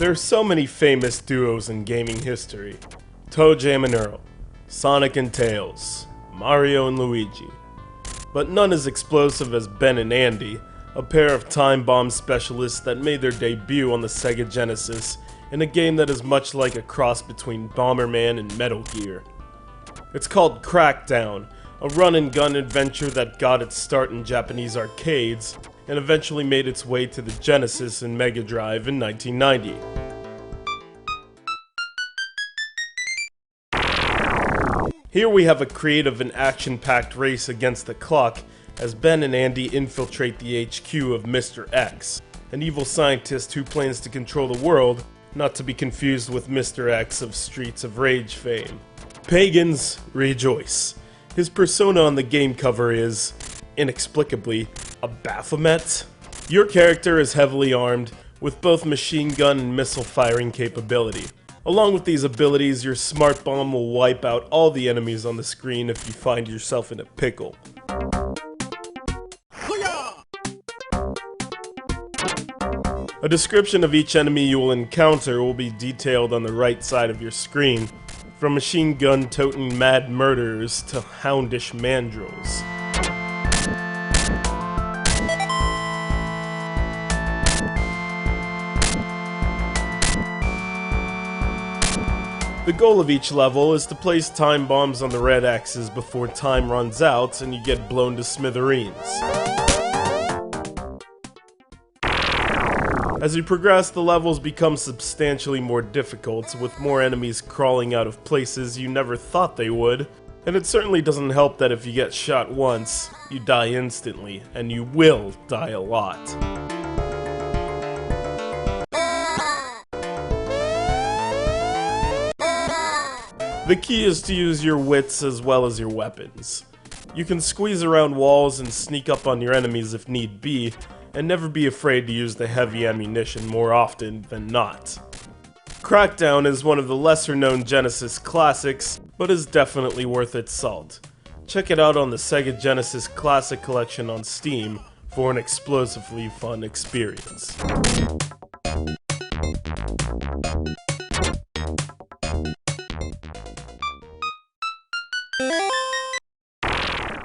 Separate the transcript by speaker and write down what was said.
Speaker 1: There are so many famous duos in gaming history. Toe Jam and Earl, Sonic and Tails, Mario and Luigi. But none as explosive as Ben and Andy, a pair of time bomb specialists that made their debut on the Sega Genesis in a game that is much like a cross between Bomberman and Metal Gear. It's called Crackdown, a run-and-gun adventure that got its start in Japanese arcades and eventually made its way to the Genesis and Mega Drive in 1990. Here we have a creative and action-packed race against the clock as Ben and Andy infiltrate the HQ of Mr. X, an evil scientist who plans to control the world, not to be confused with Mr. X of Streets of Rage fame. Pagans, rejoice. His persona on the game cover is, inexplicably, a Baphomet? Your character is heavily armed, with both machine gun and missile firing capability. Along with these abilities, your smart bomb will wipe out all the enemies on the screen if you find yourself in a pickle. A description of each enemy you will encounter will be detailed on the right side of your screen, from machine gun toting mad murderers to houndish mandrills. The goal of each level is to place time bombs on the red axes before time runs out and you get blown to smithereens. As you progress, the levels become substantially more difficult, with more enemies crawling out of places you never thought they would, and it certainly doesn't help that if you get shot once, you die instantly, and you will die a lot. The key is to use your wits as well as your weapons. You can squeeze around walls and sneak up on your enemies if need be, and never be afraid to use the heavy ammunition more often than not. Crackdown is one of the lesser known Genesis classics, but is definitely worth its salt. Check it out on the Sega Genesis Classic Collection on Steam for an explosively fun experience.